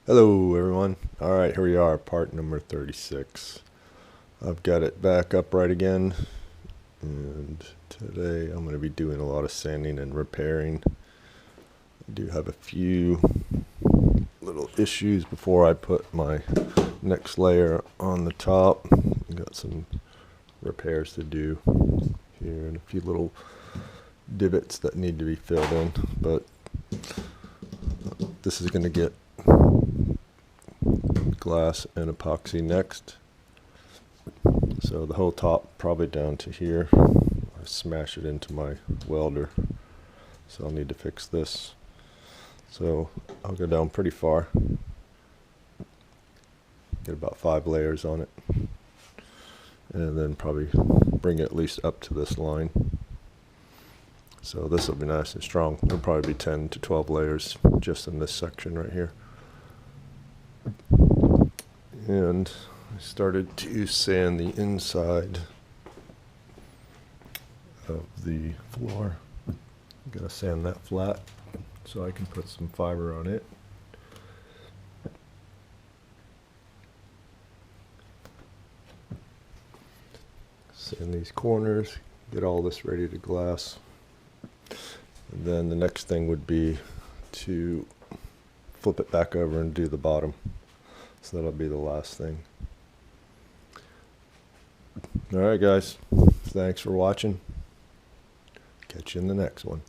Hello everyone. Alright, here we are, part number 36. I've got it back upright again, and today I'm going to be doing a lot of sanding and repairing. I do have a few little issues before I put my next layer on the top. I've got some repairs to do here and a few little divots that need to be filled in, but this is going to get glass and epoxy next. So the whole top probably down to here. I smash it into my welder, so I'll need to fix this. So I'll go down pretty far, get about 5 layers on it, and then probably bring it at least up to this line. So this will be nice and strong. There'll probably be 10 to 12 layers just in this section right here. And I started to sand the inside of the floor. I'm gonna sand that flat so I can put some fiber on it. Sand these corners, get all this ready to glass. And then the next thing would be to flip it back over and do the bottom. So that'll be the last thing. Alright guys, thanks for watching. Catch you in the next one.